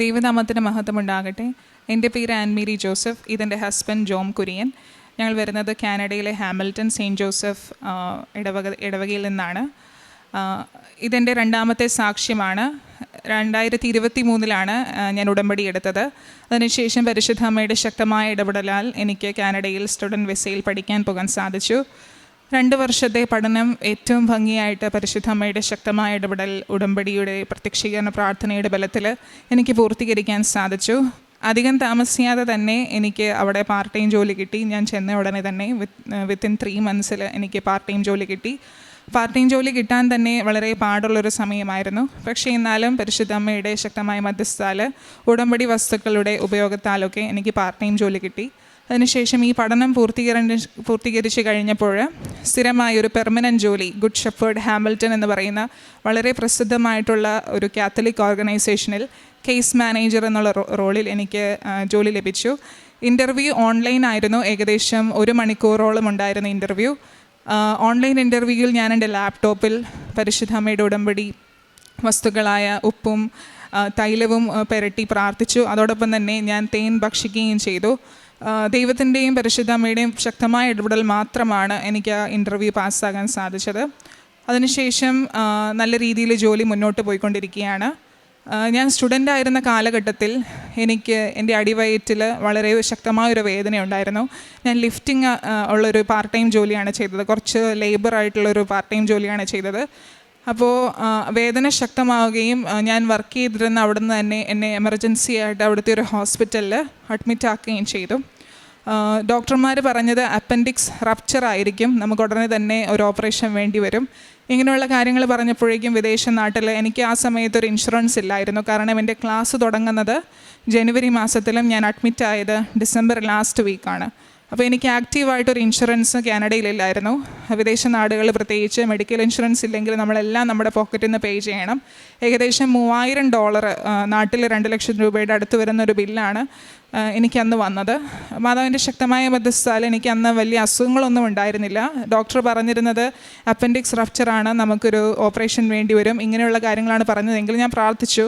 ദൈവനാമത്തിന് മഹത്വമുണ്ടാകട്ടെ. എൻ്റെ പേര് ആൻമേരി ജോസഫ്. ഇതെൻ്റെ ഹസ്ബൻഡ് ജോം കുര്യൻ. ഞങ്ങൾ വരുന്നത് കാനഡയിലെ ഹാമിൽട്ടൺ സെയിൻറ്റ് ജോസഫ് ഇടവകയിൽ നിന്നാണ്. ഇതെൻ്റെ രണ്ടാമത്തെ സാക്ഷ്യമാണ്. 2023 ഞാൻ ഉടമ്പടി എടുത്തത്. അതിനുശേഷം പരിശുദ്ധ അമ്മയുടെ ശക്തമായ ഇടപെടലാൽ എനിക്ക് കാനഡയിൽ സ്റ്റുഡൻറ്റ് വിസയിൽ പഠിക്കാൻ പോകാൻ സാധിച്ചു. 2 വർഷത്തെ പഠനം ഏറ്റവും ഭംഗിയായിട്ട് പരിശുദ്ധ അമ്മയുടെ ശക്തമായ ഇടപെടൽ, ഉടമ്പടിയുടെ പ്രത്യക്ഷീകരണ പ്രാർത്ഥനയുടെ ബലത്തിൽ എനിക്ക് പൂർത്തീകരിക്കാൻ സാധിച്ചു. അധികം താമസിയാതെ തന്നെ എനിക്ക് അവിടെ പാർട്ട് ടൈം ജോലി കിട്ടി. ഞാൻ ചെന്ന ഉടനെ തന്നെ വിത്തിൻ 3 months എനിക്ക് പാർട്ട് ടൈം ജോലി കിട്ടി. പാർട്ട് ടൈം ജോലി കിട്ടാൻ തന്നെ വളരെ പാടുള്ളൊരു സമയമായിരുന്നു. പക്ഷേ എന്നാലും പരിശുദ്ധ അമ്മയുടെ ശക്തമായ മധ്യസ്ഥാൽ, ഉടമ്പടി വസ്തുക്കളുടെ ഉപയോഗത്താലൊക്കെ എനിക്ക് പാർട്ട് ടൈം ജോലി കിട്ടി. അതിനുശേഷം ഈ പഠനം പൂർത്തീകരിച്ച് കഴിഞ്ഞപ്പോൾ സ്ഥിരമായൊരു പെർമനൻറ്റ് ജോലി ഗുഡ് ഷെപ്പേർഡ് ഹാമിൽട്ടൺ എന്ന് പറയുന്ന വളരെ പ്രസിദ്ധമായിട്ടുള്ള ഒരു കാത്തലിക് ഓർഗനൈസേഷനിൽ കേസ് മാനേജർ എന്നുള്ള റോളിൽ എനിക്ക് ജോലി ലഭിച്ചു. ഇൻ്റർവ്യൂ ഓൺലൈൻ ആയിരുന്നു. ഏകദേശം 1 മണിക്കൂറോളം ഉണ്ടായിരുന്ന ഇൻ്റർവ്യൂ. ഓൺലൈൻ ഇൻ്റർവ്യൂവിൽ ഞാൻ എൻ്റെ ലാപ്ടോപ്പിൽ പരിശുദ്ധ അമ്മയുടെ ഉടമ്പടി വസ്തുക്കളായ ഉപ്പും തൈലവും പുരട്ടി പ്രാർത്ഥിച്ചു. അതോടൊപ്പം തന്നെ ഞാൻ തേൻ ഭക്ഷിക്കുകയും ചെയ്തു. ദൈവത്തിൻ്റെയും പരിശുദ്ധ അമ്മയുടെയും ശക്തമായ ഇടപെടൽ മാത്രമാണ് എനിക്ക് ആ ഇൻ്റർവ്യൂ പാസ്സാകാൻ സാധിച്ചത്. അതിനുശേഷം നല്ല രീതിയിൽ ജോലി മുന്നോട്ട് പോയിക്കൊണ്ടിരിക്കുകയാണ്. ഞാൻ സ്റ്റുഡൻ്റ് ആയിരുന്ന കാലഘട്ടത്തിൽ എനിക്ക് എൻ്റെ അടിവയറ്റിൽ വളരെ ശക്തമായൊരു വേദനയുണ്ടായിരുന്നു. ഞാൻ ലിഫ്റ്റിംഗ് ഉള്ളൊരു പാർട്ട് ടൈം ജോലിയാണ് ചെയ്തത്. കുറച്ച് ലേബറായിട്ടുള്ളൊരു പാർട്ട് ടൈം ജോലിയാണ് ചെയ്തത്. അപ്പോൾ വേദന ശക്തമാവുകയും ഞാൻ വർക്ക് ചെയ്തിരുന്ന അവിടെ നിന്ന് തന്നെ എന്നെ എമർജൻസി ആയിട്ട് അവിടുത്തെ ഒരു ഹോസ്പിറ്റലിൽ അഡ്മിറ്റ് ആക്കുകയും ചെയ്തു. ഡോക്ടർമാർ പറഞ്ഞത് അപ്പൻഡിക്സ് റപ്ചർ ആയിരിക്കും, നമുക്ക് ഉടനെ തന്നെ ഒരു ഓപ്പറേഷൻ വേണ്ടി വരും. ഇങ്ങനെയുള്ള കാര്യങ്ങൾ പറഞ്ഞപ്പോഴേക്കും വിദേശ നാട്ടിൽ എനിക്ക് ആ സമയത്ത് ഒരു ഇൻഷുറൻസ് ഇല്ലായിരുന്നു. കാരണം എൻ്റെ ക്ലാസ് തുടങ്ങുന്നത് ജനുവരി മാസത്തിലും ഞാൻ അഡ്മിറ്റ് ആയത് ഡിസംബർ ലാസ്റ്റ് വീക്കാണ്. അപ്പോൾ എനിക്ക് ആക്റ്റീവായിട്ടൊരു ഇൻഷുറൻസ് കാനഡയിലില്ലായിരുന്നു. വിദേശ നാടുകൾ പ്രത്യേകിച്ച് മെഡിക്കൽ ഇൻഷുറൻസ് ഇല്ലെങ്കിൽ നമ്മളെല്ലാം നമ്മുടെ പോക്കറ്റിൽ നിന്ന് പേ ചെയ്യണം. ഏകദേശം $3000, നാട്ടിൽ 2 ലക്ഷം രൂപയുടെ അടുത്ത് വരുന്നൊരു ബില്ലാണ് എനിക്കന്ന് വന്നത്. മാതാവിൻ്റെ ശക്തമായ മധ്യസ്ഥാൽ എനിക്ക് അന്ന് വലിയ അസുഖങ്ങളൊന്നും ഉണ്ടായിരുന്നില്ല. ഡോക്ടർ പറഞ്ഞിരുന്നത് അപ്പൻഡിക്സ് റപ്ചറാണ്, നമുക്കൊരു ഓപ്പറേഷൻ വേണ്ടി വരും, ഇങ്ങനെയുള്ള കാര്യങ്ങളാണ് പറഞ്ഞതെങ്കിൽ ഞാൻ പ്രാർത്ഥിച്ചു,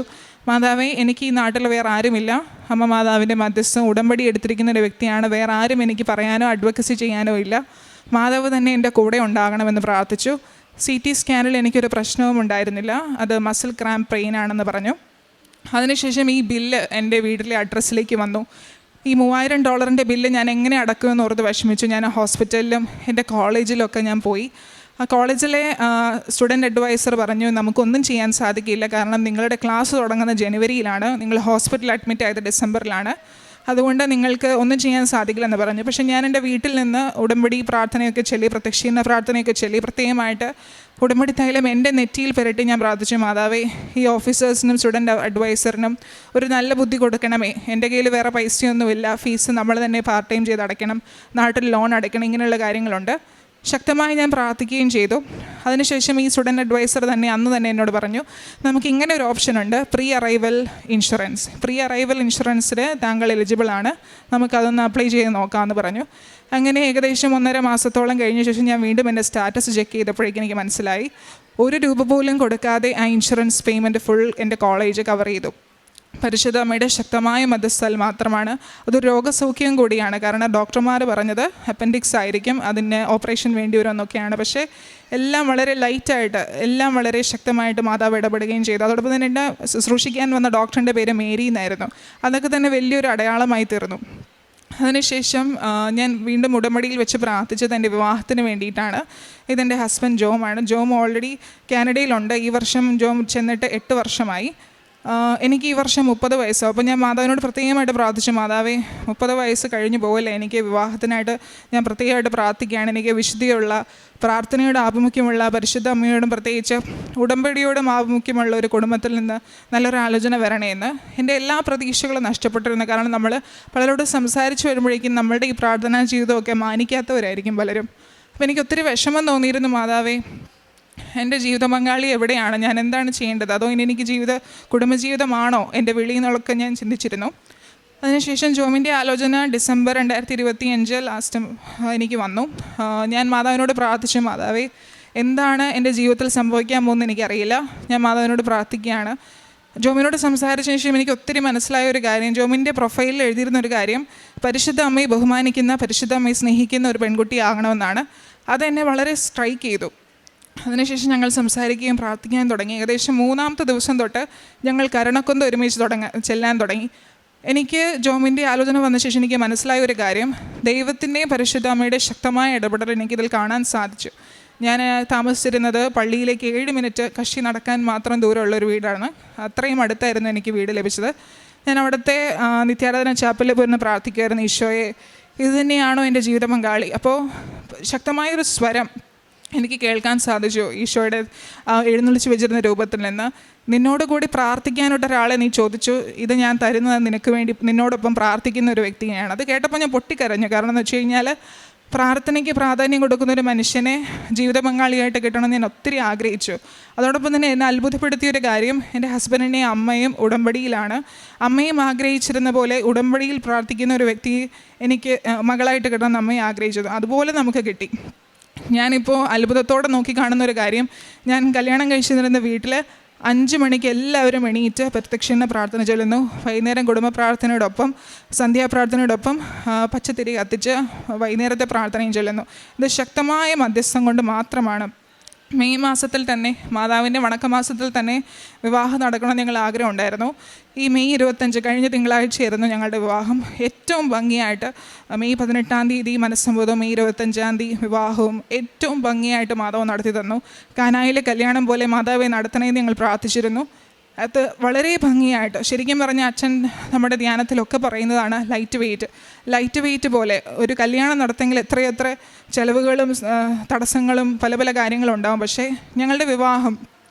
മാതാവേ, എനിക്ക് ഈ നാട്ടിൽ വേറെ ആരുമില്ല, അമ്മ മാതാവിൻ്റെ മധ്യസ്ഥം ഉടമ്പടി എടുത്തിരിക്കുന്ന ഒരു വ്യക്തിയാണ്, വേറെ ആരും എനിക്ക് പറയാനോ അഡ്വക്കസി ചെയ്യാനോ ഇല്ല, മാതാവ് തന്നെ എൻ്റെ കൂടെ ഉണ്ടാകണമെന്ന് പ്രാർത്ഥിച്ചു. CT സ്കാനിൽ എനിക്കൊരു പ്രശ്നവും ഉണ്ടായിരുന്നില്ല. അത് മസിൽ ക്രാമ്പ് പെയിൻ ആണെന്ന് പറഞ്ഞു. അതിനുശേഷം ഈ ബില്ല് എൻ്റെ വീട്ടിലെ അഡ്രസ്സിലേക്ക് വന്നു. ഈ $3000 ബില്ല് ഞാൻ എങ്ങനെ അടക്കുമെന്ന് ഓർത്ത് വിഷമിച്ചു. ഞാൻ ഹോസ്പിറ്റലിലും എൻ്റെ കോളേജിലൊക്കെ ഞാൻ പോയി. ആ കോളേജിലെ സ്റ്റുഡൻറ്റ് അഡ്വൈസർ പറഞ്ഞു, നമുക്കൊന്നും ചെയ്യാൻ സാധിക്കില്ല, കാരണം നിങ്ങളുടെ ക്ലാസ് തുടങ്ങുന്ന ജനുവരിയിലാണ്, നിങ്ങൾ ഹോസ്പിറ്റലിൽ അഡ്മിറ്റ് ആയത് ഡിസംബറിലാണ്, അതുകൊണ്ട് നിങ്ങൾക്ക് ഒന്നും ചെയ്യാൻ സാധിക്കില്ലെന്ന് പറഞ്ഞു. പക്ഷേ ഞാൻ എൻ്റെ വീട്ടിൽ നിന്ന് ഉടമ്പടി പ്രാർത്ഥനയൊക്കെ ചൊല്ലി, പ്രത്യക്ഷീകരണ പ്രാർത്ഥനയൊക്കെ ചൊല്ലി, പ്രത്യേകമായിട്ട് ഉടമ്പടി തൈലം എൻ്റെ നെറ്റിയിൽ പുരട്ടി ഞാൻ പ്രാർത്ഥിച്ചു, മാതാവേ, ഈ ഓഫീസേഴ്സിനും സ്റ്റുഡൻറ്റ് അഡ്വൈസറിനും ഒരു നല്ല ബുദ്ധി കൊടുക്കണമേ. എൻ്റെ കയ്യിൽ വേറെ പൈസയൊന്നുമില്ല, ഫീസ് നമ്മൾ തന്നെ പാർട്ട് ടൈം ചെയ്ത് അടയ്ക്കണം, നാട്ടിൽ ലോൺ അടയ്ക്കണം, ഇങ്ങനെയുള്ള കാര്യങ്ങളുണ്ട്. ശക്തമായി ഞാൻ പ്രാർത്ഥിക്കുകയും ചെയ്തു. അതിനുശേഷം ഈ സ്റ്റുഡൻറ്റ് അഡ്വൈസർ തന്നെ അന്ന് തന്നെ എന്നോട് പറഞ്ഞു, നമുക്ക് ഇങ്ങനെ ഒരു ഓപ്ഷൻ ഉണ്ട്, pre arrival insurance. Pre arrival ഇൻഷുറൻസിന് താങ്കൾ എലിജിബിളാണ്, നമുക്കതൊന്ന് അപ്ലൈ ചെയ്ത് നോക്കാമെന്ന് പറഞ്ഞു. അങ്ങനെ ഏകദേശം 1.5 മാസത്തോളം കഴിഞ്ഞ ശേഷം ഞാൻ വീണ്ടും എൻ്റെ സ്റ്റാറ്റസ് ചെക്ക് ചെയ്തപ്പോഴേക്കും എനിക്ക് മനസ്സിലായി, $1 പോലും കൊടുക്കാതെ ആ ഇൻഷുറൻസ് പേയ്മെൻറ്റ് ഫുൾ എൻ്റെ കോളേജ് കവർ ചെയ്തു. പരിശുദ്ധ അമ്മയുടെ ശക്തമായ മധ്യസ്ഥൽ മാത്രമാണ്. അതൊരു രോഗസൗഖ്യം കൂടിയാണ്. കാരണം ഡോക്ടർമാർ പറഞ്ഞത് അപ്പൻഡിക്സ് ആയിരിക്കും, അതിന് ഓപ്പറേഷൻ വേണ്ടി വരുമെന്നൊക്കെയാണ്. പക്ഷേ എല്ലാം വളരെ ലൈറ്റായിട്ട്, എല്ലാം വളരെ ശക്തമായിട്ട് മാതാവ് ഇടപെടുകയും ചെയ്തു. അതോടൊപ്പം തന്നെ എന്നെ ശുശ്രൂഷിക്കാൻ വന്ന ഡോക്ടറിൻ്റെ പേര് മേരി എന്നായിരുന്നു. അതൊക്കെ തന്നെ വലിയൊരു അടയാളമായി തീർന്നു. അതിനുശേഷം ഞാൻ വീണ്ടും ഉടമ്പടിയിൽ വെച്ച് പ്രാർത്ഥിച്ചത് എൻ്റെ വിവാഹത്തിന് വേണ്ടിയിട്ടാണ്. ഇതെൻ്റെ ഹസ്ബൻഡ് ജോമാണ്. ജോം ഓൾറെഡി കാനഡയിലുണ്ട്. ഈ വർഷം ജോം ചെന്നിട്ട് 8 വർഷമായി. എനിക്ക് ഈ വർഷം 30 വയസ്സാവും. അപ്പോൾ ഞാൻ മാതാവിനോട് പ്രത്യേകമായിട്ട് പ്രാർത്ഥിച്ചു, മാതാവേ, 30 വയസ്സ് കഴിഞ്ഞ് പോകല്ലേ, എനിക്ക് വിവാഹത്തിനായിട്ട് ഞാൻ പ്രത്യേകമായിട്ട് പ്രാർത്ഥിക്കുകയാണ്. എനിക്ക് വിശുദ്ധിയുള്ള, പ്രാർത്ഥനയുടെ ആഭിമുഖ്യമുള്ള, പരിശുദ്ധ അമ്മയോടും പ്രത്യേകിച്ച് ഉടമ്പടിയോടും ആഭിമുഖ്യമുള്ള ഒരു കുടുംബത്തിൽ നിന്ന് നല്ലൊരു ആലോചന വരണേന്ന്. എൻ്റെ എല്ലാ പ്രതീക്ഷകളും നഷ്ടപ്പെട്ടിരുന്നു. കാരണം നമ്മൾ പലരോട് സംസാരിച്ച് വരുമ്പോഴേക്കും നമ്മളുടെ ഈ പ്രാർത്ഥനാ ജീവിതമൊക്കെ മാനിക്കാത്തവരായിരിക്കും പലരും. അപ്പോൾ എനിക്ക് ഒത്തിരി വിഷമം തോന്നിയിരുന്നു, മാതാവേ, എൻ്റെ ജീവിത പങ്കാളി എവിടെയാണ്, ഞാൻ എന്താണ് ചെയ്യേണ്ടത്, അതോ ഇനി എനിക്ക് കുടുംബജീവിതമാണോ എൻ്റെ വിളി എന്നൊക്കെ ഞാൻ ചിന്തിച്ചിരുന്നു. അതിനുശേഷം ജോമിൻ്റെ ആലോചന ഡിസംബർ 2025 ലാസ്റ്റ് എനിക്ക് വന്നു. ഞാൻ മാതാവിനോട് പ്രാർത്ഥിച്ചു, മാതാവേ, എന്താണ് എൻ്റെ ജീവിതത്തിൽ സംഭവിക്കാൻ പോകുന്നത് എനിക്കറിയില്ല, ഞാൻ മാതാവിനോട് പ്രാർത്ഥിക്കുകയാണ്, ജോമിനോട് സംസാരിച്ച ശേഷം എനിക്ക് ഒത്തിരി മനസ്സിലായ ഒരു കാര്യം, ജോമിൻ്റെ പ്രൊഫൈലിൽ എഴുതിയിരുന്ന ഒരു കാര്യം, പരിശുദ്ധ അമ്മയെ ബഹുമാനിക്കുന്ന, പരിശുദ്ധ അമ്മയെ സ്നേഹിക്കുന്ന ഒരു പെൺകുട്ടിയാകണമെന്നാണ്. അതെന്നെ വളരെ സ്ട്രൈക്ക് ചെയ്തു. അതിനുശേഷം ഞങ്ങൾ സംസാരിക്കുകയും പ്രാർത്ഥിക്കാൻ തുടങ്ങി. ഏകദേശം 3-ാമത്തെ ദിവസം തൊട്ട് ഞങ്ങൾ കരണക്കൊന്ത ഒരുമിച്ച് ചെല്ലാൻ തുടങ്ങി. എനിക്ക് ജോമിൻ്റെ ആലോചന വന്ന ശേഷം എനിക്ക് മനസ്സിലായ ഒരു കാര്യം, ദൈവത്തിൻ്റെയും പരിശുദ്ധ അമ്മയുടെ ശക്തമായ ഇടപെടൽ എനിക്കിതിൽ കാണാൻ സാധിച്ചു. ഞാൻ താമസിച്ചിരുന്നത് പള്ളിയിലേക്ക് 7 മിനിറ്റ് കഷ്ടി നടക്കാൻ മാത്രം ദൂരമുള്ളൊരു വീടാണ്. അത്രയും അടുത്തായിരുന്നു എനിക്ക് വീട് ലഭിച്ചത്. ഞാൻ അവിടുത്തെ നിത്യാരാധന ചാപ്പലിൽ പോയിരുന്ന് പ്രാർത്ഥിക്കുമായിരുന്നു, ഈശോയെ ഇത് തന്നെയാണോ എൻ്റെ ജീവിത പങ്കാളി? അപ്പോൾ ശക്തമായൊരു സ്വരം എനിക്ക് കേൾക്കാൻ സാധിച്ചു ഈശോയുടെ എഴുന്നള്ളിച്ച് വെച്ചിരുന്ന രൂപത്തിൽ നിന്ന്. നിന്നോട് കൂടി പ്രാർത്ഥിക്കാനായിട്ട് ഒരാളെ നീ ചോദിച്ചു, ഇത് ഞാൻ തരുന്നത് നിനക്ക് വേണ്ടി നിന്നോടൊപ്പം പ്രാർത്ഥിക്കുന്ന ഒരു വ്യക്തിയാണ്. അത് കേട്ടപ്പോൾ ഞാൻ പൊട്ടിക്കരഞ്ഞു. കാരണം എന്ന് വെച്ച് കഴിഞ്ഞാൽ പ്രാർത്ഥനയ്ക്ക് പ്രാധാന്യം കൊടുക്കുന്ന ഒരു മനുഷ്യനെ ജീവിത പങ്കാളിയായിട്ട് കിട്ടണമെന്ന് ഞാൻ ഒത്തിരി ആഗ്രഹിച്ചു. അതോടൊപ്പം തന്നെ എന്നെ അത്ഭുതപ്പെടുത്തിയൊരു കാര്യം, എൻ്റെ ഹസ്ബൻഡിനെയും അമ്മയും ഉടമ്പടിയിലാണ്. അമ്മയും ആഗ്രഹിച്ചിരുന്ന പോലെ ഉടമ്പടിയിൽ പ്രാർത്ഥിക്കുന്ന ഒരു വ്യക്തി എനിക്ക് മകളായിട്ട് കിട്ടണമെന്ന് അമ്മയെ ആഗ്രഹിച്ചത്. അതുപോലെ നമുക്ക് കിട്ടി. ഞാനിപ്പോൾ അത്ഭുതത്തോടെ നോക്കി കാണുന്നൊരു കാര്യം, ഞാൻ കല്യാണം കഴിച്ചിരുന്ന വീട്ടിൽ 5 മണിക്ക് എല്ലാവരും എണീറ്റ് പ്രത്യക്ഷീണ പ്രാർത്ഥന ചൊല്ലുന്നു. വൈകുന്നേരം കുടുംബ പ്രാർത്ഥനയോടൊപ്പം സന്ധ്യാപ്രാർത്ഥനയോടൊപ്പം പച്ചത്തിരി കത്തിച്ച് വൈകുന്നേരത്തെ പ്രാർത്ഥനയും ചൊല്ലുന്നു. ഇത് ശക്തമായ മധ്യസ്ഥം കൊണ്ട് മാത്രമാണ്. മെയ് മാസത്തിൽ തന്നെ, മാതാവിൻ്റെ വണക്കമാസത്തിൽ തന്നെ വിവാഹം നടക്കണമെന്ന് ഞങ്ങൾ ആഗ്രഹം ഉണ്ടായിരുന്നു. ഈ മെയ് 25 കഴിഞ്ഞ തിങ്കളാഴ്ചയായിരുന്നു ഞങ്ങളുടെ വിവാഹം. ഏറ്റവും ഭംഗിയായിട്ട് മെയ് 18-ാം തീയതി മനസ്സമ്മതവും മെയ് 25-ാം തീയതി വിവാഹവും ഏറ്റവും ഭംഗിയായിട്ട് മാതാവ് നടത്തി തന്നു. കാനായിലെ കല്യാണം പോലെ മാതാവെ നടത്തണമെന്ന് ഞങ്ങൾ പ്രാർത്ഥിച്ചിരുന്നു. അത് വളരെ ഭംഗിയായിട്ട്, ശരിക്കും പറഞ്ഞാൽ അച്ഛൻ നമ്മുടെ ധ്യാനത്തിലൊക്കെ പറയുന്നതാണ് ലൈറ്റ് വെയ്റ്റ് പോലെ ഒരു കല്യാണം നടത്തെങ്കിൽ എത്രയെത്ര ചിലവുകളും തടസ്സങ്ങളും പല പല കാര്യങ്ങളും ഉണ്ടാകും. പക്ഷേ ഞങ്ങളുടെ വിവാഹം,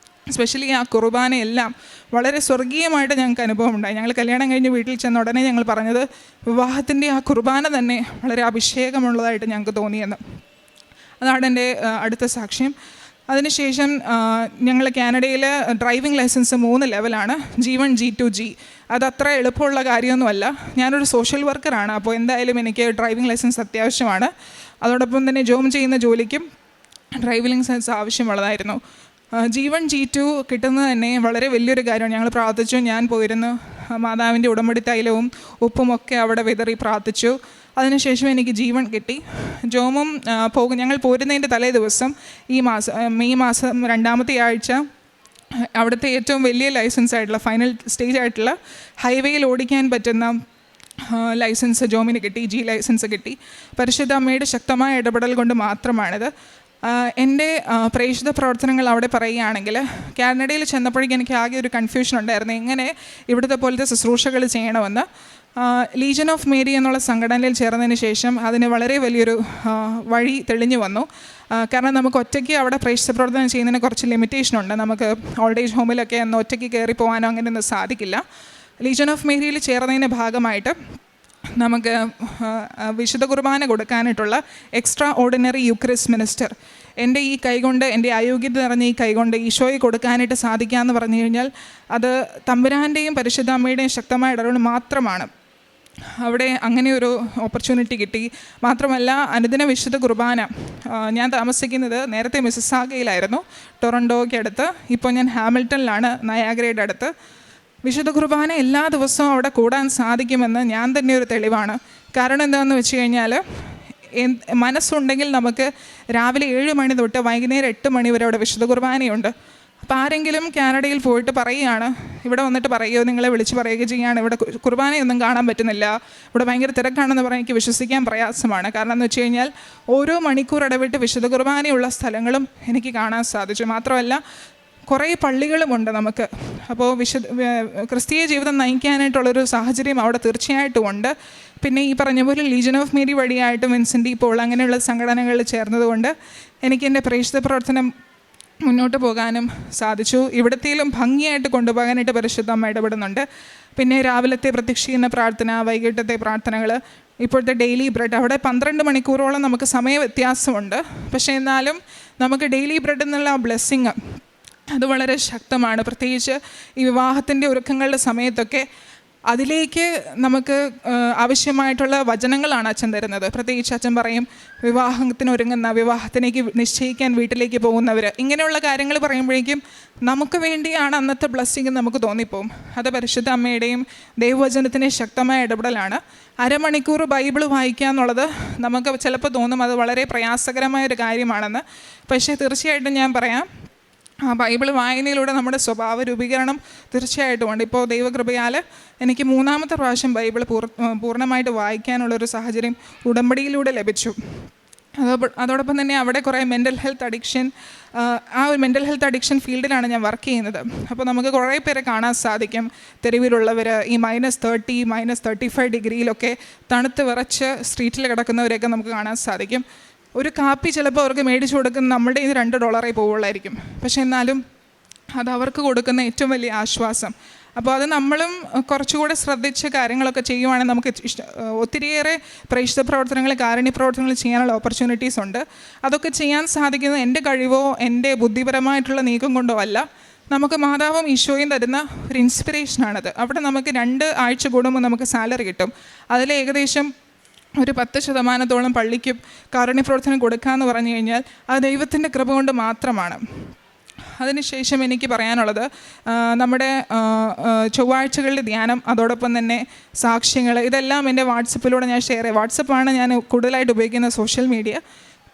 സ്പെഷ്യലി ആ കുർബാനയെല്ലാം വളരെ സ്വർഗീയമായിട്ട് ഞങ്ങൾക്ക് അനുഭവം ഉണ്ടായി. ഞങ്ങൾ കല്യാണം കഴിഞ്ഞ് വീട്ടിൽ ചെന്ന ഉടനെ ഞങ്ങൾ പറഞ്ഞത്, വിവാഹത്തിൻ്റെ ആ കുർബാന തന്നെ വളരെ അഭിഷേകമുള്ളതായിട്ട് ഞങ്ങൾക്ക് തോന്നിയെന്ന്. അതാണ് എൻ്റെ അടുത്ത സാക്ഷ്യം. അതിനുശേഷം ഞങ്ങൾ കാനഡയിൽ ഡ്രൈവിംഗ് ലൈസൻസ് 3 ലെവലാണ്, G1, G2, G. അതത്ര എളുപ്പമുള്ള കാര്യമൊന്നുമല്ല. ഞാനൊരു സോഷ്യൽ വർക്കറാണ്, അപ്പോൾ എന്തായാലും എനിക്ക് ഡ്രൈവിംഗ് ലൈസൻസ് അത്യാവശ്യമാണ്. അതോടൊപ്പം തന്നെ ജോബ് ചെയ്യുന്ന ജോലിക്കും ഡ്രൈവിംഗ് ലൈസൻസ് ആവശ്യമുള്ളതായിരുന്നു. G1, G2 കിട്ടുന്നത് തന്നെ വളരെ വലിയൊരു കാര്യമാണ്. ഞങ്ങൾ പ്രാർത്ഥിച്ചു. ഞാൻ പോയിരുന്നു, മാതാവിൻ്റെ ഉടമ്പടി തൈലവും ഉപ്പും ഒക്കെ അവിടെ വിതറി പ്രാർത്ഥിച്ചു. അതിനുശേഷം എനിക്ക് G1 കിട്ടി. ജോമും ഞങ്ങൾ പോരുന്നതിൻ്റെ തലേ ദിവസം ഈ മെയ് മാസം 2-ാമത്തെ ആഴ്ച അവിടുത്തെ ഏറ്റവും വലിയ ലൈസൻസ് ആയിട്ടുള്ള, ഫൈനൽ സ്റ്റേജ് ആയിട്ടുള്ള ഹൈവേയിൽ ഓടിക്കാൻ പറ്റുന്ന ലൈസൻസ് ജോമിന് കിട്ടി, G ലൈസൻസ് കിട്ടി. പരിശുദ്ധ അമ്മയുടെ ശക്തമായ ഇടപെടൽ കൊണ്ട് മാത്രമാണിത്. എൻ്റെ പ്രേക്ഷിത പ്രവർത്തനങ്ങൾ അവിടെ പറയുകയാണെങ്കിൽ, കാനഡയിൽ ചെന്നപ്പോഴേക്കും എനിക്ക് ആകെ ഒരു കൺഫ്യൂഷൻ ഉണ്ടായിരുന്നു, എങ്ങനെ ഇവിടുത്തെ പോലത്തെ ശുശ്രൂഷകൾ ചെയ്യണമെന്ന്. ലീജൻ ഓഫ് മേരി എന്നുള്ള സംഘടനയിൽ ചേർന്നതിന് ശേഷം അതിന് വളരെ വലിയൊരു വഴി തെളിഞ്ഞു വന്നു. കാരണം നമുക്ക് ഒറ്റയ്ക്ക് അവിടെ പ്രേക്ഷിത പ്രവർത്തനം ചെയ്യുന്നതിന് കുറച്ച് ലിമിറ്റേഷനുണ്ട്. നമുക്ക് ഓൾഡ് ഏജ് ഹോമിലൊക്കെ ഒന്ന് ഒറ്റയ്ക്ക് കയറി പോകാനോ അങ്ങനെയൊന്നും സാധിക്കില്ല. ലീജൻ ഓഫ് മേരിയിൽ ചേർന്നതിൻ്റെ ഭാഗമായിട്ട് നമുക്ക് വിശുദ്ധ കുർബാന കൊടുക്കാനായിട്ടുള്ള എക്സ്ട്രാ ഓർഡിനറി യൂക്രിസ്റ്റ് മിനിസ്റ്റർ എൻ്റെ ഈ കൈകൊണ്ട്, എൻ്റെ അയോഗ്യത നിറഞ്ഞ ഈ കൈകൊണ്ട് ഈശോയെ കൊടുക്കാനായിട്ട് സാധിക്കാമെന്ന് പറഞ്ഞു കഴിഞ്ഞാൽ അത് തമ്പുരാൻ്റെയും പരിശുദ്ധ അമ്മയുടെയും ശക്തമായ ഇടപെടൽ മാത്രമാണ്. അവിടെ അങ്ങനെ ഒരു ഓപ്പർച്യൂണിറ്റി കിട്ടി. മാത്രമല്ല, അനുദിന വിശുദ്ധ കുർബാന, ഞാൻ താമസിക്കുന്നത് നേരത്തെ മിസിസാഗയിലായിരുന്നു, ടൊറൻഡോയ്ക്ക് അടുത്ത്. ഇപ്പോൾ ഞാൻ ഹാമിൽട്ടണിലാണ്, നയാഗ്രയുടെ അടുത്ത്. വിശുദ്ധ കുർബാന എല്ലാ ദിവസവും അവിടെ കൂടാൻ സാധിക്കുമെന്ന് ഞാൻ തന്നെ ഒരു തെളിവാണ്. കാരണം എന്താണെന്ന് വെച്ച് കഴിഞ്ഞാൽ, മനസ്സുണ്ടെങ്കിൽ നമുക്ക് രാവിലെ 7 മണി തൊട്ട് വൈകുന്നേരം 8 മണി വരെ അവിടെ വിശുദ്ധ കുർബാനയുണ്ട്. അപ്പോൾ ആരെങ്കിലും കാനഡയിൽ പോയിട്ട് പറയുകയാണ്, ഇവിടെ വന്നിട്ട് പറയുകയോ നിങ്ങളെ വിളിച്ച് പറയുകയോ ചെയ്യുകയാണ്, ഇവിടെ കുർബാനയൊന്നും കാണാൻ പറ്റുന്നില്ല, ഇവിടെ ഭയങ്കര തിരക്കാണെന്ന് പറഞ്ഞാൽ എനിക്ക് വിശ്വസിക്കാൻ പ്രയാസമാണ്. കാരണം എന്ന് വെച്ച് കഴിഞ്ഞാൽ ഓരോ മണിക്കൂർ ഇടവിട്ട് വിശുദ്ധ കുർബാനയുള്ള സ്ഥലങ്ങളും എനിക്ക് കാണാൻ സാധിച്ചു. മാത്രമല്ല, കുറേ പള്ളികളുമുണ്ട് നമുക്ക്. അപ്പോൾ ക്രിസ്തീയ ജീവിതം നയിക്കാനായിട്ടുള്ളൊരു സാഹചര്യം അവിടെ തീർച്ചയായിട്ടും ഉണ്ട്. പിന്നെ ഈ പറഞ്ഞ പോലെ ലീജൻ ഓഫ് മേരി വഴിയായിട്ടും വിൻസെൻ്റ് ഡി പോൾ അങ്ങനെയുള്ള സംഘടനകളിൽ ചേർന്നതുകൊണ്ട് എനിക്ക് എൻ്റെ പ്രേക്ഷിത പ്രവർത്തനം മുന്നോട്ട് പോകാനും സാധിച്ചു. ഇവിടത്തേലും ഭംഗിയായിട്ട് കൊണ്ടുപോകാനായിട്ട് പരിശുദ്ധ അമ്മ ഇടപെടുന്നുണ്ട്. പിന്നെ രാവിലത്തെ പ്രത്യക്ഷീകരണ പ്രാർത്ഥന, വൈകിട്ടത്തെ പ്രാർത്ഥനകൾ, ഇപ്പോഴത്തെ ഡെയിലി ബ്രെഡ്, അവിടെ 12 മണിക്കൂറോളം നമുക്ക് സമയ വ്യത്യാസമുണ്ട്. പക്ഷേ എന്നാലും നമുക്ക് ഡെയിലി ബ്രെഡ് എന്നുള്ള ആ ബ്ലെസ്സിങ് അത് വളരെ ശക്തമാണ്. പ്രത്യേകിച്ച് ഈ വിവാഹത്തിൻ്റെ ഒരുക്കങ്ങളുടെ സമയത്തൊക്കെ അതിലേക്ക് നമുക്ക് ആവശ്യമായിട്ടുള്ള വചനങ്ങളാണ് അച്ഛൻ തരുന്നത്. പ്രത്യേകിച്ച് അച്ഛൻ പറയും വിവാഹത്തിനൊരുങ്ങുന്ന, വിവാഹത്തിലേക്ക് നിശ്ചയിക്കാൻ വീട്ടിലേക്ക് പോകുന്നവർ, ഇങ്ങനെയുള്ള കാര്യങ്ങൾ പറയുമ്പോഴേക്കും നമുക്ക് വേണ്ടിയാണ് അന്നത്തെ ബ്ലെസ്സിങ് നമുക്ക് തോന്നിപ്പോവും. അത് പരിശുദ്ധ അമ്മയുടെയും ദൈവവചനത്തിൻ്റെ ശക്തമായ ഇടപെടലാണ്. അരമണിക്കൂർ ബൈബിൾ വായിക്കുക എന്നുള്ളത് നമുക്ക് ചിലപ്പോൾ തോന്നും അത് വളരെ പ്രയാസകരമായൊരു കാര്യമാണെന്ന്. പക്ഷേ തീർച്ചയായിട്ടും ഞാൻ പറയാം, ആ ബൈബിൾ വായനയിലൂടെ നമ്മുടെ സ്വഭാവ രൂപീകരണം തീർച്ചയായിട്ടും ഉണ്ട്. ഇപ്പോൾ ദൈവകൃപയാൽ എനിക്ക് 3-ാമത്തെ പ്രാവശ്യം ബൈബിൾ പൂർണ്ണമായിട്ട് വായിക്കാനുള്ളൊരു സാഹചര്യം ഉടമ്പടിയിലൂടെ ലഭിച്ചു. അതോടൊപ്പം തന്നെ അവിടെ കുറേ മെൻ്റൽ ഹെൽത്ത് അഡിക്ഷൻ, ആ ഒരു മെൻ്റൽ ഹെൽത്ത് അഡിക്ഷൻ ഫീൽഡിലാണ് ഞാൻ വർക്ക് ചെയ്യുന്നത്. അപ്പോൾ നമുക്ക് കുറേ പേരെ കാണാൻ സാധിക്കും. തെരുവിലുള്ളവർ ഈ -30, -35 ഡിഗ്രിയിലൊക്കെ തണുത്ത് വിറച്ച് സ്ട്രീറ്റിൽ കിടക്കുന്നവരെയൊക്കെ നമുക്ക് കാണാൻ സാധിക്കും. ഒരു കാപ്പി ചിലപ്പോൾ അവർക്ക് മേടിച്ചു കൊടുക്കുന്ന നമ്മുടെ ഇത് $2 പോവുള്ളായിരിക്കും. പക്ഷെ എന്നാലും അത് അവർക്ക് കൊടുക്കുന്ന ഏറ്റവും വലിയ ആശ്വാസം. അപ്പോൾ അത് നമ്മളും കുറച്ചുകൂടെ ശ്രദ്ധിച്ച് കാര്യങ്ങളൊക്കെ ചെയ്യുവാണെങ്കിൽ നമുക്ക് ഒത്തിരിയേറെ പ്രേക്ഷിത പ്രവർത്തനങ്ങൾ, കാരുണ്യ പ്രവർത്തനങ്ങൾ ചെയ്യാനുള്ള ഓപ്പർച്യൂണിറ്റീസ് ഉണ്ട്. അതൊക്കെ ചെയ്യാൻ സാധിക്കുന്നത് എൻ്റെ കഴിവോ എൻ്റെ ബുദ്ധിപരമായിട്ടുള്ള നീക്കം കൊണ്ടോ അല്ല. നമുക്ക് മാതാവും ഈശോയും തരുന്ന ഒരു ഇൻസ്പിറേഷനാണത്. അവിടെ നമുക്ക് 2 ആഴ്ച കൂടുമ്പോൾ നമുക്ക് സാലറി കിട്ടും. അതിൽ ഏകദേശം ഒരു 10% പള്ളിക്കും കാരുണ്യപ്രവർത്തനം കൊടുക്കാമെന്ന് പറഞ്ഞു കഴിഞ്ഞാൽ അത് ദൈവത്തിൻ്റെ കൃപ കൊണ്ട് മാത്രമാണ്. അതിനുശേഷം എനിക്ക് പറയാനുള്ളത് നമ്മുടെ ചൊവ്വാഴ്ചകളിലെ ധ്യാനം, അതോടൊപ്പം തന്നെ സാക്ഷ്യങ്ങൾ, ഇതെല്ലാം എൻ്റെ വാട്സപ്പിലൂടെ ഞാൻ ഷെയർ ചെയ്യും. വാട്സപ്പാണ് ഞാൻ കൂടുതലായിട്ട് ഉപയോഗിക്കുന്ന സോഷ്യൽ മീഡിയ.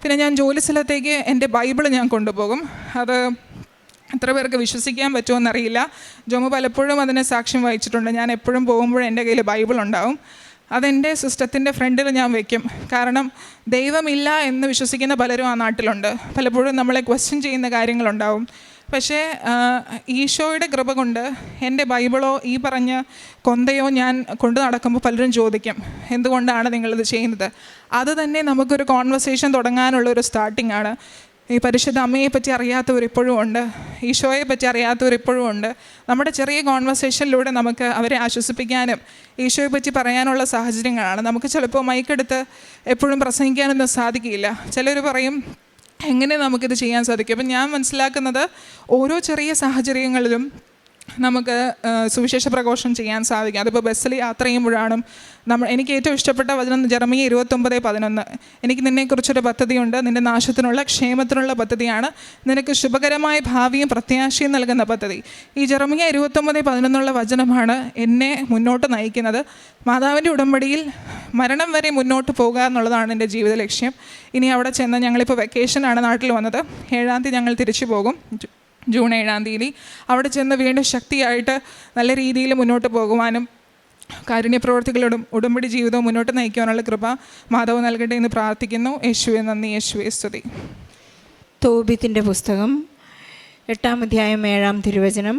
പിന്നെ ഞാൻ ജോലി സ്ഥലത്തേക്ക് എൻ്റെ ബൈബിൾ ഞാൻ കൊണ്ടുപോകും. അത് എത്ര പേർക്ക് വിശ്വസിക്കാൻ പറ്റുമെന്നറിയില്ല. ജോമു പലപ്പോഴും അതിനെ സാക്ഷ്യം വഹിച്ചിട്ടുണ്ട്. ഞാൻ എപ്പോഴും പോകുമ്പോഴും എൻ്റെ കയ്യിൽ ബൈബിൾ ഉണ്ടാവും. അതെൻ്റെ സിസ്റ്റത്തിൻ്റെ ഫ്രണ്ടിൽ ഞാൻ വയ്ക്കും. കാരണം ദൈവമില്ല എന്ന് വിശ്വസിക്കുന്ന പലരും ആ നാട്ടിലുണ്ട്. പലപ്പോഴും നമ്മളെ ക്വസ്റ്റ്യൻ ചെയ്യുന്ന കാര്യങ്ങളുണ്ടാവും. പക്ഷേ ഈശോയുടെ കൃപ കൊണ്ട് എൻ്റെ ബൈബിളോ ഈ പറഞ്ഞ കൊന്തയോ ഞാൻ കൊണ്ടു നടക്കുമ്പോൾ പലരും ചോദിക്കും, എന്തുകൊണ്ടാണ് നിങ്ങളിത് ചെയ്യുന്നത്? അത് തന്നെ നമുക്കൊരു കോൺവെർസേഷൻ തുടങ്ങാനുള്ളൊരു സ്റ്റാർട്ടിംഗ് ആണ്. ഈ പരിശുദ്ധ അമ്മയെ പറ്റി അറിയാത്തവരിപ്പോഴും ഉണ്ട്, ഈശോയെ പറ്റി അറിയാത്തവരിപ്പോഴും ഉണ്ട്. നമ്മുടെ ചെറിയ കോൺവെർസേഷനിലൂടെ നമുക്ക് അവരെ ആശ്വസിപ്പിക്കാനും ഈശോയെ പറ്റി പറയാനുള്ള സാഹചര്യങ്ങളാണ്. നമുക്ക് ചിലപ്പോൾ മൈക്കെടുത്ത് എപ്പോഴും പ്രസംഗിക്കാനൊന്നും സാധിക്കില്ല. ചിലർ പറയും എങ്ങനെ നമുക്കിത് ചെയ്യാൻ സാധിക്കും? അപ്പം ഞാൻ മനസ്സിലാക്കുന്നത് ഓരോ ചെറിയ സാഹചര്യങ്ങളിലും നമുക്ക് സുവിശേഷ പ്രഘോഷണം ചെയ്യാൻ സാധിക്കും. അതിപ്പോൾ ബസ്സിൽ യാത്ര ചെയ്യുമ്പോഴാണ് എനിക്ക് ഏറ്റവും ഇഷ്ടപ്പെട്ട വചനം ജെറമിയ 29:11. എനിക്ക് നിന്നെക്കുറിച്ചൊരു പദ്ധതിയുണ്ട്, നിൻ്റെ നാശത്തിനുള്ള ക്ഷേമത്തിനുള്ള പദ്ധതിയാണ്, നിനക്ക് ശുഭകരമായ ഭാവിയും പ്രത്യാശയും നൽകുന്ന പദ്ധതി. ഈ ജെറമിയ 29:11 വചനമാണ് എന്നെ മുന്നോട്ട് നയിക്കുന്നത്. മാതാവിൻ്റെ ഉടമ്പടിയിൽ മരണം വരെ മുന്നോട്ട് പോകുക എന്നുള്ളതാണ് എൻ്റെ ജീവിത ലക്ഷ്യം. ഇനി അവിടെ ചെന്ന് ഞങ്ങളിപ്പോൾ വെക്കേഷനാണ് നാട്ടിൽ വന്നത്. 7-ാം തീയതി ഞങ്ങൾ തിരിച്ചു പോകും, ജൂൺ 7-ാം തീയതി. അവിടെ ചെന്ന് വീണ്ടും ശക്തിയായിട്ട് നല്ല രീതിയിൽ മുന്നോട്ട് പോകുവാനും കാരുണ്യപ്രവർത്തികളോടും ഉടമ്പടി ജീവിതവും മുന്നോട്ട് നയിക്കാനുള്ള കൃപ മാതാവ് നൽകട്ടെ എന്ന് പ്രാർത്ഥിക്കുന്നു. യേശുവേ നന്ദി, യേശുവേ സ്തുതി. തോബിത്തിൻ്റെ പുസ്തകം 8-ാം അധ്യായം 7-ാം തിരുവചനം.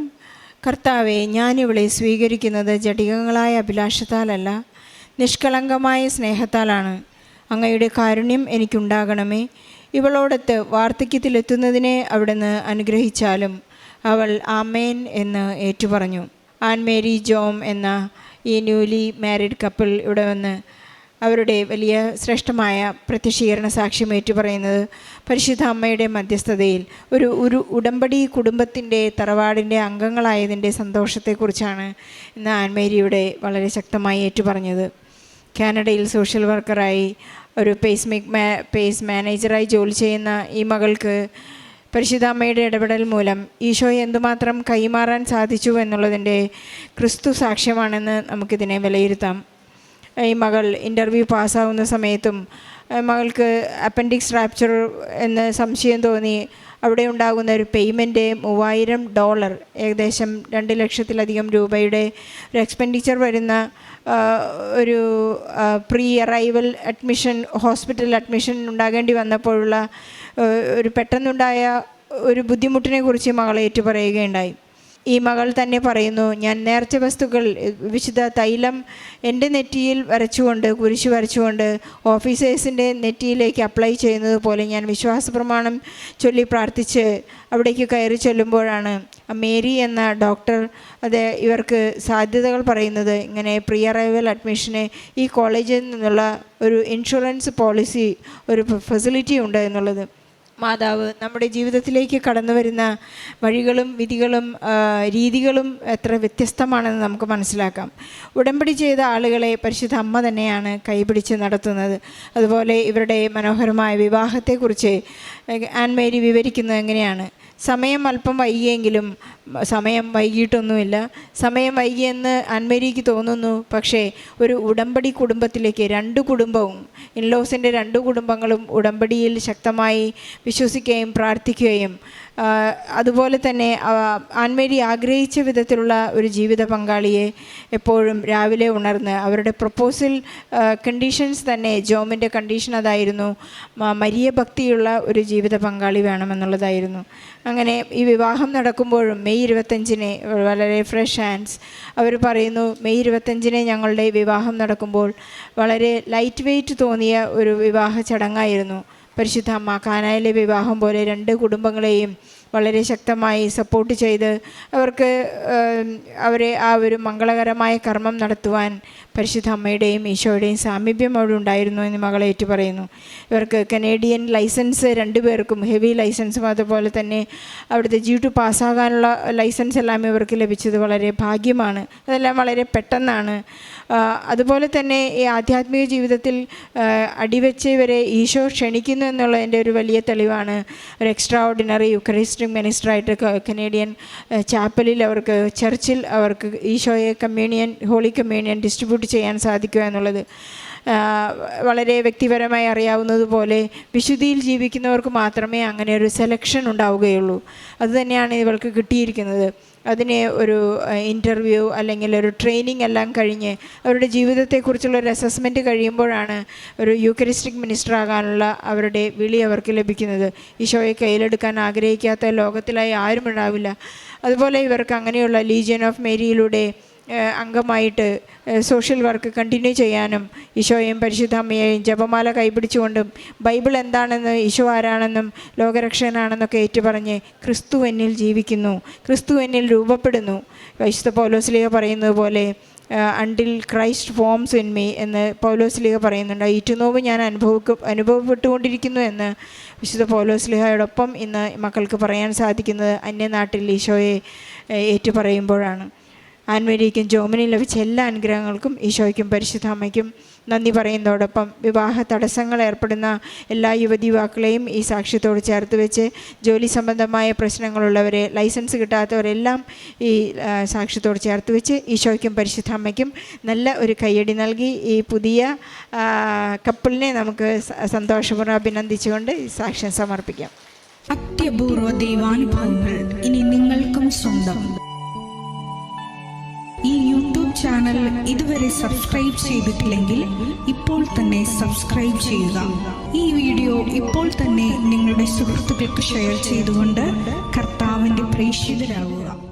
കർത്താവെ, ഞാനിവളെ സ്വീകരിക്കുന്നത് ജഡികങ്ങളായ അഭിലാഷത്താലല്ല, നിഷ്കളങ്കമായ സ്നേഹത്താലാണ്. അങ്ങയുടെ കാരുണ്യം എനിക്കുണ്ടാകണമേ. ഇവളോടൊത്ത് വാർദ്ധക്യത്തിലെത്തുന്നതിനെ അവിടുന്ന് അനുഗ്രഹിച്ചാലും അവൾ ആമേൻ എന്ന് ഏറ്റുപറഞ്ഞു. ആൻ മേരി ജോം എന്ന ഈ ന്യൂലി മാരീഡ് കപ്പിൾ ഇവിടെ വന്ന് അവരുടെ വലിയ ശ്രേഷ്ഠമായ പ്രത്യക്ഷീകരണ സാക്ഷ്യം ഏറ്റുപറയുന്നത് പരിശുദ്ധ അമ്മയുടെ മധ്യസ്ഥതയിൽ ഒരു ഉടമ്പടി കുടുംബത്തിൻ്റെ തറവാടിൻ്റെ അംഗങ്ങളായതിൻ്റെ സന്തോഷത്തെക്കുറിച്ചാണ് ഇന്ന് ആൻമേരിയുടെ വളരെ ശക്തമായി ഏറ്റുപറഞ്ഞത്. കാനഡയിൽ സോഷ്യൽ വർക്കറായി ഒരു പേസ് മാനേജറായി ജോലി ചെയ്യുന്ന ഈ മകൾക്ക് പരിശുദ്ധ അമ്മയുടെ ഇടപെടൽ മൂലം ഈശോയെ എന്തുമാത്രം കൈമാറാൻ സാധിച്ചു എന്നുള്ളതിൻ്റെ ക്രിസ്തു സാക്ഷ്യമാണെന്ന് നമുക്കിതിനെ വിലയിരുത്താം. ഈ മകൾ ഇൻ്റർവ്യൂ പാസ്സാവുന്ന സമയത്തും മകൾക്ക് അപ്പൻഡിക്സ് റാപ്ചർ എന്ന് സംശയം തോന്നി അവിടെ ഉണ്ടാകുന്ന ഒരു പേയ്മെൻറ്റ് $3000, ഏകദേശം 2 ലക്ഷത്തിലധികം രൂപയുടെ ഒരു എക്സ്പെൻഡിച്ചർ വരുന്ന ഒരു pre arrival admission, hospital admission ഉണ്ടാകേണ്ടി വന്നപ്പോഴുള്ള ഒരു പെട്ടെന്നുണ്ടായ ഒരു ബുദ്ധിമുട്ടിനെ കുറിച്ച് മകൾ ഏറ്റുപറയുകയുണ്ടായി. ഈ മകൾ തന്നെ പറയുന്നു, ഞാൻ നേർച്ച വസ്തുക്കൾ വിശുദ്ധ തൈലം എൻ്റെ നെറ്റിയിൽ കുരിശ് വരച്ചുകൊണ്ട് ഓഫീസേഴ്സിൻ്റെ നെറ്റിയിലേക്ക് അപ്ലൈ ചെയ്യുന്നത് പോലെ ഞാൻ വിശ്വാസ പ്രമാണം ചൊല്ലി പ്രാർത്ഥിച്ച് അവിടേക്ക് കയറി ചെല്ലുമ്പോഴാണ് മേരി എന്ന ഡോക്ടർ ഇവർക്ക് സാധ്യതകൾ പറയുന്നത്, ഇങ്ങനെ പ്രീ അറൈവൽ അഡ്മിഷന് ഈ കോളേജിൽ നിന്നുള്ള ഒരു ഇൻഷുറൻസ് പോളിസി, ഒരു ഫെസിലിറ്റി ഉണ്ട് എന്നുള്ളത്. മാതാവ് നമ്മുടെ ജീവിതത്തിലേക്ക് കടന്നു വരുന്ന വഴികളും വിധികളും രീതികളും എത്ര വ്യത്യസ്തമാണെന്ന് നമുക്ക് മനസ്സിലാക്കാം. ഉടമ്പടി ചെയ്ത ആളുകളെ പരിശുദ്ധ അമ്മ തന്നെയാണ് കൈപിടിച്ച് നടത്തുന്നത്. അതുപോലെ ഇവരുടെ മനോഹരമായ വിവാഹത്തെക്കുറിച്ച് ആൻ മേരി വിവരിക്കുന്നത് എങ്ങനെയാണ്? സമയം അല്പം വൈകിയെങ്കിലും സമയം വൈകിട്ടൊന്നുമില്ല. സമയം വൈകിയെന്ന് അൻമേരിക്ക് തോന്നുന്നു. പക്ഷേ ഒരു ഉടമ്പടി കുടുംബത്തിലേക്ക് രണ്ട് കുടുംബവും, ഇൻലോസിൻ്റെ രണ്ട് കുടുംബങ്ങളും ഉടമ്പടിയിൽ ശക്തമായി വിശ്വസിക്കുകയും പ്രാർത്ഥിക്കുകയും അതുപോലെ തന്നെ ആൻമേരി ആഗ്രഹിച്ച വിധത്തിലുള്ള ഒരു ജീവിത പങ്കാളിയെ എപ്പോഴും രാവിലെ ഉണർന്ന് അവരുടെ പ്രപ്പോസൽ കണ്ടീഷൻസ് തന്നെ, ജോമിൻ്റെ കണ്ടീഷൻ അതായിരുന്നു, മരിയ ഭക്തിയുള്ള ഒരു ജീവിത പങ്കാളി വേണമെന്നുള്ളതായിരുന്നു. അങ്ങനെ ഈ വിവാഹം നടക്കുമ്പോഴും മെയ് 25-ന് വളരെ ഫ്രഷ് ഹാൻഡ്സ് അവർ പറയുന്നു, മെയ് 25-ന് ഞങ്ങളുടെ വിവാഹം നടക്കുമ്പോൾ വളരെ ലൈറ്റ് വെയ്റ്റ് തോന്നിയ ഒരു വിവാഹ ചടങ്ങായിരുന്നു. പരിശുദ്ധ അമ്മ കാനായിലെ വിവാഹം പോലെ രണ്ട് കുടുംബങ്ങളെയും വളരെ ശക്തമായി സപ്പോർട്ട് ചെയ്ത് അവരെ ആ ഒരു മംഗളകരമായ കർമ്മം നടത്തുവാൻ പരിശുദ്ധ അമ്മയുടെയും ഈശോയുടെയും സാമീപ്യം അവിടെ ഉണ്ടായിരുന്നു എന്ന് മകളെ ഏറ്റു പറയുന്നു. ഇവർക്ക് കനേഡിയൻ ലൈസൻസ് രണ്ടുപേർക്കും, ഹെവി ലൈസൻസും അതുപോലെ തന്നെ അവിടുത്തെ G2 പാസ്സാകാനുള്ള ലൈസൻസ് എല്ലാം ഇവർക്ക് ലഭിച്ചത് വളരെ ഭാഗ്യമാണ്. അതെല്ലാം വളരെ പെട്ടെന്നാണ്. അതുപോലെ തന്നെ ഈ ആധ്യാത്മിക ജീവിതത്തിൽ അടിവെച്ച് ഇവരെ ഈശോ ക്ഷണിക്കുന്നു എന്നുള്ളതിൻ്റെ ഒരു വലിയ തെളിവാണ് ഒരു എക്സ്ട്രാ ഓർഡിനറി യുക്കറിസ്റ്റിക് മിനിസ്റ്ററായിട്ട് കനേഡിയൻ ചാപ്പലിൽ അവർക്ക്, ചർച്ചിൽ അവർക്ക് ഈശോയെ ഹോളി കമ്മ്യൂണിയൻ ഡിസ്ട്രിബ്യൂട്ട് ചെയ്യാൻ സാധിക്കുക എന്നുള്ളത്. വളരെ വ്യക്തിപരമായി അറിയാവുന്നതുപോലെ വിശുദ്ധിയിൽ ജീവിക്കുന്നവർക്ക് മാത്രമേ അങ്ങനെ ഒരു സെലക്ഷൻ ഉണ്ടാവുകയുള്ളൂ. അതുതന്നെയാണ് ഇവൾക്ക് കിട്ടിയിരിക്കുന്നത്. അതിനെ ഒരു ഇൻ്റർവ്യൂ അല്ലെങ്കിൽ ഒരു ട്രെയിനിങ് എല്ലാം കഴിഞ്ഞ് അവരുടെ ജീവിതത്തെക്കുറിച്ചുള്ള ഒരു അസസ്മെൻറ്റ് കഴിയുമ്പോഴാണ് ഒരു യൂക്കറിസ്റ്റിക് മിനിസ്റ്റർ ആകാനുള്ള അവരുടെ വിളി അവർക്ക് ലഭിക്കുന്നത്. ഈശോയെ കയ്യിലെടുക്കാൻ ആഗ്രഹിക്കാത്ത ലോകത്തിലായി ആരും ഉണ്ടാവില്ല. അതുപോലെ ഇവർക്ക് അങ്ങനെയുള്ള ലീജിയൻ ഓഫ് മേരിയിലൂടെ അംഗമായിട്ട് സോഷ്യൽ വർക്ക് കണ്ടിന്യൂ ചെയ്യാനും ഈശോയെയും പരിശുദ്ധ അമ്മയെയും ജപമാല കൈപിടിച്ചുകൊണ്ടും ബൈബിൾ എന്താണെന്ന്, ഈശോ ആരാണെന്നും ലോകരക്ഷകനാണെന്നൊക്കെ ഏറ്റുപറഞ്ഞ് ക്രിസ്തു എന്നിൽ ജീവിക്കുന്നു, ക്രിസ്തു എന്നിൽ രൂപപ്പെടുന്നു. വിശുദ്ധ പൗലോസ്ലീഹ പറയുന്നത് പോലെ until Christ forms in me എന്ന് പൗലോസ്ലീഹ പറയുന്നുണ്ട്. ഈറ്റുനോവ് ഞാൻ അനുഭവപ്പെട്ടുകൊണ്ടിരിക്കുന്നു എന്ന് വിശുദ്ധ പൗലോസ്ലീഹയോടൊപ്പം ഇന്ന് മക്കൾക്ക് പറയാൻ സാധിക്കുന്നത് അന്യനാട്ടിൽ ഈശോയെ ഏറ്റുപറയുമ്പോഴാണ്. ആൻമേരിക്കും ജോമിനും ലഭിച്ച എല്ലാ അനുഗ്രഹങ്ങൾക്കും ഈശോയ്ക്കും പരിശുദ്ധ അമ്മയ്ക്കും നന്ദി പറയുന്നതോടൊപ്പം വിവാഹ തടസ്സങ്ങൾ ഏർപ്പെടുന്ന എല്ലാ യുവതിയുവാക്കളെയും ഈ സാക്ഷ്യത്തോട് ചേർത്ത് വെച്ച് ജോലി സംബന്ധമായ പ്രശ്നങ്ങളുള്ളവരെ, ലൈസൻസ് കിട്ടാത്തവരെല്ലാം ഈ സാക്ഷ്യത്തോട് ചേർത്ത് വെച്ച് ഈശോയ്ക്കും പരിശുദ്ധ അമ്മയ്ക്കും നല്ല ഒരു കയ്യടി നൽകി ഈ പുതിയ കപ്പിളിനെ നമുക്ക് സന്തോഷപൂർവ്വം അഭിനന്ദിച്ചുകൊണ്ട് ഈ സാക്ഷ്യം സമർപ്പിക്കാം. അത്യപൂർവ ദൈവാനുഭവങ്ങൾ ഇനി നിങ്ങൾക്കും സ്വന്തം. ഈ യൂട്യൂബ് ചാനൽ ഇതുവരെ സബ്സ്ക്രൈബ് ചെയ്തിട്ടില്ലെങ്കിൽ ഇപ്പോൾ തന്നെ സബ്സ്ക്രൈബ് ചെയ്യുക. ഈ വീഡിയോ ഇപ്പോൾ തന്നെ നിങ്ങളുടെ സുഹൃത്തുക്കൾക്ക് ഷെയർ ചെയ്തുകൊണ്ട് കർത്താവിൻ്റെ പ്രേക്ഷിതരാകുക.